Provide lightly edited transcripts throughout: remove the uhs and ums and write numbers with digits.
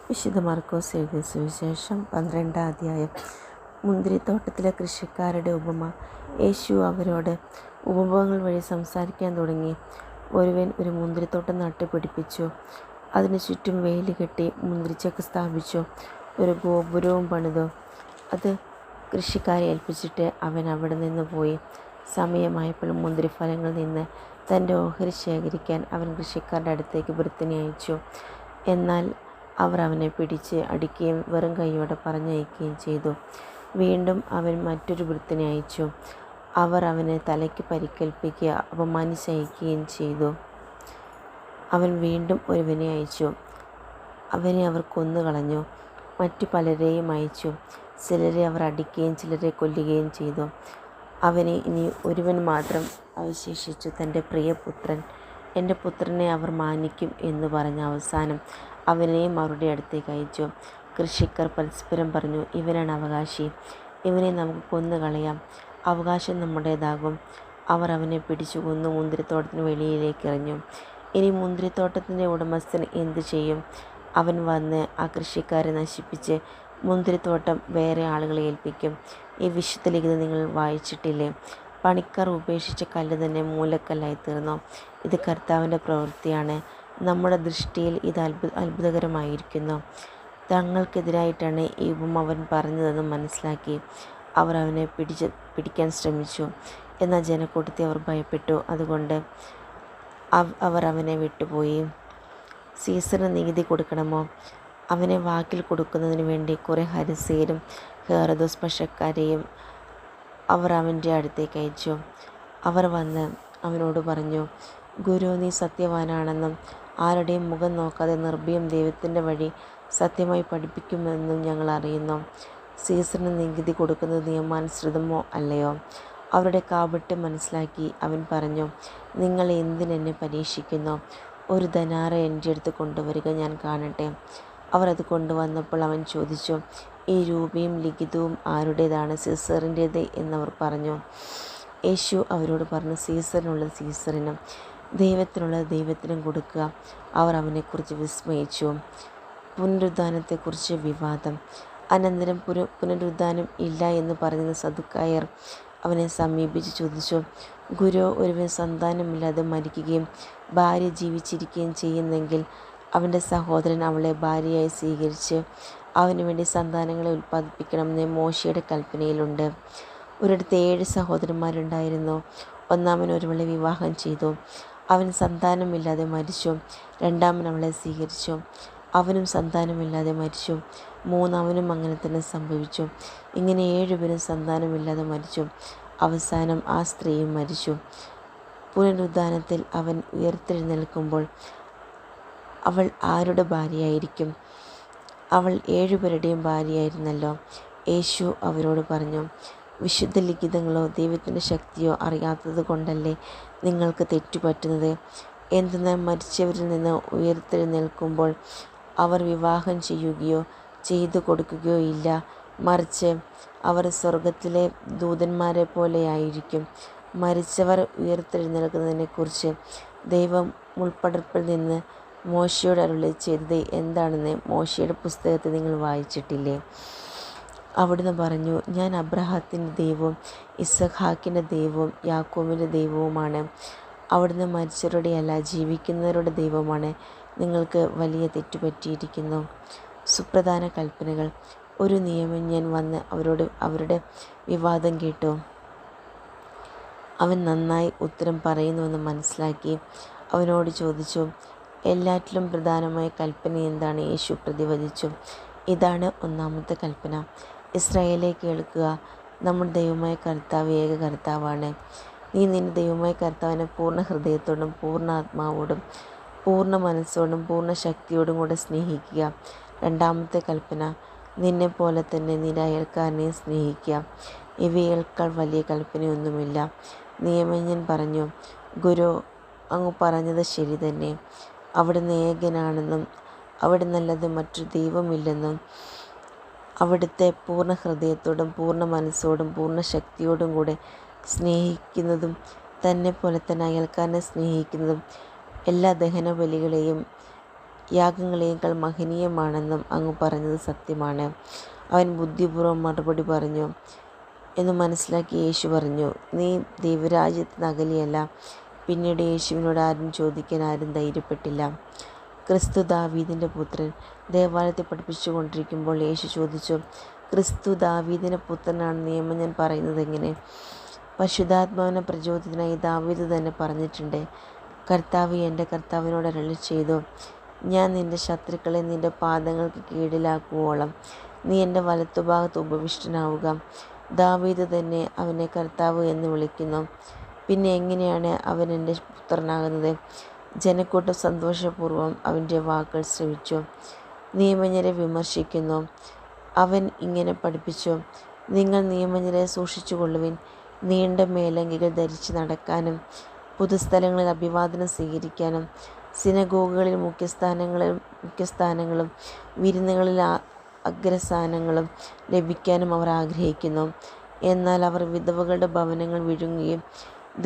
വിശുദ്ധ മർക്കോസ് എഴുതിയ സുവിശേഷം 12-ാം അധ്യായം. മുന്തിരിത്തോട്ടത്തിലെ കൃഷിക്കാരുടെ ഉപമ. യേശു അവരോട് ഉപമകൾ വഴി സംസാരിക്കാൻ തുടങ്ങി. ഒരുവൻ ഒരു മുന്തിരിത്തോട്ടം നട്ടുപിടിപ്പിച്ചു. അതിനു ചുറ്റും വേലി കെട്ടി മുന്തിരിച്ചക്ക് സ്ഥാപിച്ചു. ഒരു ഗോപുരവും പണിതു. അത് കൃഷിക്കാരെ ഏൽപ്പിച്ചിട്ട് അവൻ അവിടെ നിന്ന് പോയി. സമയമായപ്പോൾ മുന്തിരിഫലങ്ങളിൽ നിന്ന് തൻ്റെ ഓഹരി ശേഖരിക്കാൻ അവൻ കൃഷിക്കാരുടെ അടുത്തേക്ക് വൃത്തിനെ അയച്ചു. എന്നാൽ അവർ അവനെ പിടിച്ച് അടിക്കുകയും വെറും കൈയോടെ പറഞ്ഞയക്കുകയും ചെയ്തു. വീണ്ടും അവൻ മറ്റൊരു വൃത്തിനെ അയച്ചു. അവർ അവനെ തലയ്ക്ക് പരിക്കേൽപ്പിക്കുക അപമാനിച്ചയക്കുകയും ചെയ്തു. അവൻ വീണ്ടും ഒരുവനെ അയച്ചു. അവനെ അവർ കൊന്നുകളഞ്ഞു. മറ്റു പലരെയും അയച്ചു. ചിലരെ അവർ അടിക്കുകയും ചിലരെ കൊല്ലുകയും ചെയ്തു. അവനെ ഇനി ഒരുവൻ മാത്രം അവശേഷിച്ചു. തൻ്റെ പ്രിയപുത്രൻ. എൻ്റെ പുത്രനെ അവർ മാനിക്കും എന്ന് പറഞ്ഞ അവസാനം അവനെയും അവരുടെ അടുത്തേക്ക് അയച്ചു. കൃഷിക്കാർ പരസ്പരം പറഞ്ഞു, ഇവനാണ് അവകാശി, ഇവനെ നമുക്ക് കൊന്നുകളയാം, അവകാശം നമ്മുടേതാകും. അവർ അവനെ പിടിച്ചു കൊന്നു മുന്തിരിത്തോട്ടത്തിന് വെളിയിലേക്ക് എറിഞ്ഞു. ഇനി മുന്തിരിത്തോട്ടത്തിൻ്റെ ഉടമസ്ഥൻ എന്തു ചെയ്യും? അവൻ വന്ന് ആ കൃഷിക്കാരെ നശിപ്പിച്ച് മുന്തിരിത്തോട്ടം വേറെ ആളുകളെ ഏൽപ്പിക്കും. ഈ വിശുദ്ധ ലിഖിതം നിങ്ങൾ വായിച്ചിട്ടില്ലേ? പണിക്കാർ ഉപേക്ഷിച്ച കല്ല് തന്നെ മൂലക്കല്ലായി തീർന്നു. ഇത് കർത്താവിൻ്റെ പ്രവൃത്തിയാണ്. നമ്മുടെ ദൃഷ്ടിയിൽ ഇത് അത്ഭുതകരമായിരിക്കുന്നു. തങ്ങൾക്കെതിരായിട്ടാണ് ഈ ഉപമ അവൻ പറഞ്ഞതെന്ന് മനസ്സിലാക്കി അവർ അവനെ പിടിക്കാൻ ശ്രമിച്ചു. എന്നാൽ ജനക്കൂട്ടത്തെ അവർ ഭയപ്പെട്ടു. അതുകൊണ്ട് അവർ അവനെ വിട്ടുപോയി. സീസറിന് നീതി കൊടുക്കണമോ? അവനെ വാക്കിൽ കൊടുക്കുന്നതിന് വേണ്ടി കുറേ ഹരിസയരും ഹെറോദോസ് പക്ഷക്കാരെയും അവർ അവൻ്റെ അടുത്തേക്ക് അയച്ചു. അവർ വന്ന് അവനോട് പറഞ്ഞു, ഗുരു, നീ സത്യവാനാണെന്നും ആരുടെയും മുഖം നോക്കാതെ നിർഭയം ദൈവത്തിൻ്റെ വഴി സത്യമായി പഠിപ്പിക്കുമെന്നും ഞങ്ങൾ അറിയുന്നു. സീസറിന് നികുതി കൊടുക്കുന്നത് നിയമാനുസൃതമോ അല്ലയോ? അവരുടെ കാപട്യം മനസ്സിലാക്കി അവൻ പറഞ്ഞു, നിങ്ങൾ എന്തിനെന്നെ പരീക്ഷിക്കുന്നു? ഒരു ധനാറ എൻ്റെ അടുത്ത് കൊണ്ടുവരിക, ഞാൻ കാണട്ടെ. അവർ അത് കൊണ്ടുവന്നപ്പോൾ അവൻ ചോദിച്ചു, ഈ രൂപയും ലിഖിതവും ആരുടേതാണ്? സീസറിൻ്റേത് എന്നവർ പറഞ്ഞു. യേശു അവരോട് പറഞ്ഞു, സീസറിനുള്ളത് സീസറിനും ദൈവത്തിനുള്ളത് ദൈവത്തിനും കൊടുക്കുക. അവർ അവനെക്കുറിച്ച് വിസ്മയിച്ചു. പുനരുദ്ധാനത്തെക്കുറിച്ച് വിവാദം. അനന്തരം പുനരുദ്ധാനം ഇല്ല എന്ന് പറയുന്ന സദുക്കായർ അവനെ സമീപിച്ച് ചോദിച്ചു, ഗുരു, ഒരുവൻ സന്താനമില്ലാതെ മരിക്കുകയും ഭാര്യ ജീവിച്ചിരിക്കുകയും ചെയ്യുന്നെങ്കിൽ അവൻ്റെ സഹോദരൻ അവളെ ഭാര്യയായി സ്വീകരിച്ച് അവന് വേണ്ടി സന്താനങ്ങളെ ഉൽപ്പാദിപ്പിക്കണമെന്ന് മോശയുടെ കൽപ്പനയിലുണ്ട്. ഒരിടത്ത് 7 സഹോദരന്മാരുണ്ടായിരുന്നു. ഒന്നാമൻ ഒരുവളെ വിവാഹം ചെയ്തു. അവൻ സന്താനമില്ലാതെ മരിച്ചു. രണ്ടാമൻ അവളെ സ്വീകരിച്ചു. അവനും സന്താനമില്ലാതെ മരിച്ചു. മൂന്നാമനും അങ്ങനെ തന്നെ സംഭവിച്ചു. ഇങ്ങനെ 7 പേരും സന്താനമില്ലാതെ മരിച്ചു. അവസാനം ആ സ്ത്രീയും മരിച്ചു. പുനരുദ്ധാനത്തിൽ അവൻ ഉയർത്തെഴുന്നേൽക്കുമ്പോൾ അവൾ ആരുടെ ഭാര്യയായിരിക്കും? അവൾ 7 പേരുടെയും ഭാര്യയായിരുന്നല്ലോ. യേശു അവരോട് പറഞ്ഞു, വിശുദ്ധ ലിഖിതങ്ങളോ ദൈവത്തിൻ്റെ ശക്തിയോ അറിയാത്തത് കൊണ്ടല്ലേ നിങ്ങൾക്ക് തെറ്റുപറ്റുന്നത്? എന്തെന്നാൽ മരിച്ചവരിൽ നിന്ന് ഉയർത്തെഴുന്നേൽക്കുമ്പോൾ അവർ വിവാഹം ചെയ്യുകയോ ചെയ്തു കൊടുക്കുകയോ ഇല്ല. മറിച്ച് അവർ സ്വർഗത്തിലെ ദൂതന്മാരെ പോലെയായിരിക്കും. മരിച്ചവർ ഉയർത്തെഴുന്നേൽക്കുന്നതിനെക്കുറിച്ച് ദൈവം മുൾപ്പടർപ്പിൽ നിന്ന് മോശയോട് അരുളി ചെയ്തത് എന്താണെന്ന് മോശയുടെ പുസ്തകത്തിൽ നിങ്ങൾ വായിച്ചിട്ടില്ലേ? അവിടുന്ന് പറഞ്ഞു, ഞാൻ അബ്രഹാത്തിൻ്റെ ദൈവവും ഇസഹാക്കിൻ്റെ ദൈവവും യാക്കോബിൻ്റെ ദൈവവുമാണ്. അവിടുന്ന് മരിച്ചവരുടെയല്ല ജീവിക്കുന്നവരുടെ ദൈവമാണ്. നിങ്ങൾക്ക് വലിയ തെറ്റുപറ്റിയിരിക്കുന്നു. സുപ്രധാന കൽപ്പനകൾ. ഒരു നിയമജ്ഞൻ വന്ന് അവരുടെ വിവാദം കേട്ടു. അവൻ നന്നായി ഉത്തരം പറയുന്നുവെന്ന് മനസ്സിലാക്കി അവനോട് ചോദിച്ചു, എല്ലാറ്റിലും പ്രധാനമായ കൽപ്പന എന്താണ്? യേശു പ്രതിവചിച്ചു, ഇതാണ് ഒന്നാമത്തെ കൽപ്പന. ഇസ്രായേലേ, കേൾക്കുക, നമ്മുടെ ദൈവമായ കർത്താവ് ഏക കർത്താവാണ്. നീ നിന്റെ ദൈവമായ കർത്താവിനെ പൂർണ്ണ ഹൃദയത്തോടും പൂർണ്ണ ആത്മാവോടും പൂർണ്ണ മനസ്സോടും പൂർണ്ണ ശക്തിയോടും കൂടെ സ്നേഹിക്കുക. രണ്ടാമത്തെ കൽപ്പന, നിന്നെ പോലെ തന്നെ നിന്റെ അയൽക്കാരനെ സ്നേഹിക്കുക. ഇവയേക്കാൾ വലിയ കൽപ്പനയൊന്നുമില്ല. നിയമജ്ഞൻ പറഞ്ഞു, ഗുരു, അങ്ങ് പറഞ്ഞത് ശരി തന്നെ. അവിടുന്ന് ഏകനാണെന്നും അവിടുന്നല്ലാതെ മറ്റൊരു ദൈവമില്ലെന്നും അവിടുത്തെ പൂർണ്ണ ഹൃദയത്തോടും പൂർണ്ണ മനസ്സോടും പൂർണ്ണ ശക്തിയോടും കൂടെ സ്നേഹിക്കുന്നതും തന്നെ പോലെ തന്നെ അയൽക്കാരനെ സ്നേഹിക്കുന്നതും എല്ലാ ദഹനബലികളെയും യാഗങ്ങളേക്കാൾ മഹനീയമാണെന്നും അങ്ങ് പറഞ്ഞത് സത്യമാണ്. അവൻ ബുദ്ധിപൂർവ്വം മറുപടി പറഞ്ഞു എന്ന് മനസ്സിലാക്കി യേശു പറഞ്ഞു, നീ ദൈവരാജ്യത്തിന് അകലെയല്ല. പിന്നീട് യേശുവിനോട് ആരും ചോദിക്കാൻ ആരും ധൈര്യപ്പെട്ടില്ല. ക്രിസ്തു ദാവീദിൻ്റെ പുത്രൻ. ദേവാലയത്തിൽ പഠിപ്പിച്ചുകൊണ്ടിരിക്കുമ്പോൾ യേശു ചോദിച്ചു, ക്രിസ്തു ദാവീദിൻ്റെ പുത്രനാണ് നിയമം ഞാൻ പറയുന്നത് എങ്ങനെ? പരിശുദ്ധാത്മാവിനെ പ്രചോദിതനായി ദാവീദ് തന്നെ പറഞ്ഞിട്ടുണ്ട്, കർത്താവ് എൻ്റെ കർത്താവിനോട് അരുളി ചെയ്തു, ഞാൻ നിൻ്റെ ശത്രുക്കളെ നിൻ്റെ പാദങ്ങൾക്ക് കീഴിലാക്കുവോളം നീ എൻ്റെ വലത്തുഭാഗത്ത് ഉപവിഷ്ടനാവുക. ദാവീദ് തന്നെ അവനെ കർത്താവ് എന്ന് വിളിക്കുന്നു. പിന്നെ എങ്ങനെയാണ് അവൻ എൻ്റെ പുത്രനാകുന്നത്? ജനക്കൂട്ടം സന്തോഷപൂർവ്വം അവൻ്റെ വാക്കുകൾ ശ്രവിച്ചു. നിയമജ്ഞരെ വിമർശിക്കുന്നു. അവൻ ഇങ്ങനെ പഠിപ്പിച്ചു, നിങ്ങൾ നിയമജ്ഞരെ സൂക്ഷിച്ചുകൊള്ളുവിൻ. നീണ്ട മേലങ്കികൾ ധരിച്ച് നടക്കാനും പൊതുസ്ഥലങ്ങളിൽ അഭിവാദനം സ്വീകരിക്കാനും സിനഗോഗുകളിൽ മുഖ്യസ്ഥാനങ്ങളും വിരുന്നുകളിൽ അഗ്രസ്ഥാനങ്ങളും ലഭിക്കാനും അവർ ആഗ്രഹിക്കുന്നു. എന്നാൽ അവർ വിധവകളുടെ ഭവനങ്ങൾ വിഴുങ്ങുകയും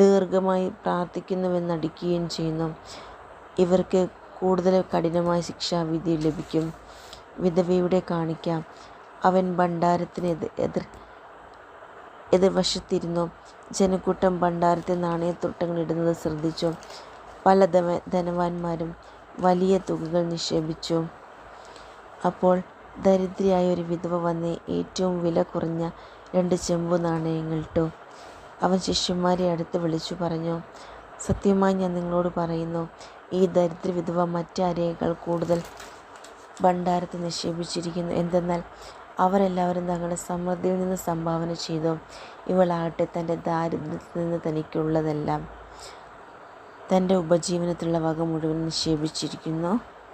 ദീർഘമായി പ്രാർത്ഥിക്കുന്നുവെന്ന് നടിക്കുകയും ചെയ്യുന്നു. ഇവർക്ക് കൂടുതൽ കഠിനമായ ശിക്ഷാവിധി ലഭിക്കും. വിധവയുടെ കാണിക്കാം. അവൻ ഭണ്ഡാരത്തിന് എതിർവശത്തിരുന്നു. ജനക്കൂട്ടം ഭണ്ഡാരത്തിൽ നാണയത്തുട്ടങ്ങൾ ഇടുന്നത് ശ്രദ്ധിച്ചു. പല ധനവാന്മാരും വലിയ തുകകൾ നിക്ഷേപിച്ചു. അപ്പോൾ ദരിദ്രയായ ഒരു വിധവ വന്ന് ഏറ്റവും വില കുറഞ്ഞ 2 ചെമ്പു നാണയങ്ങൾ ഇട്ടു. അവൻ ശിഷ്യന്മാരെ അടുത്ത് വിളിച്ചു പറഞ്ഞു, സത്യമായി ഞാൻ നിങ്ങളോട് പറയുന്നു, ഈ ദരിദ്ര വിധവ മറ്റാരേക്കാൾ കൂടുതൽ ഭണ്ഡാരത്തിൽ നിക്ഷേപിച്ചിരിക്കുന്നു. എന്തെന്നാൽ അവരെല്ലാവരും തങ്ങളുടെ സമൃദ്ധിയിൽ നിന്ന് സംഭാവന ചെയ്തു. ഇവളാകട്ടെ തൻ്റെ ദാരിദ്ര്യത്തിൽ നിന്ന് തനിക്കുള്ളതെല്ലാം തൻ്റെ ഉപജീവനത്തിലുള്ള വക മുഴുവൻ നിക്ഷേപിച്ചിരിക്കുന്നു.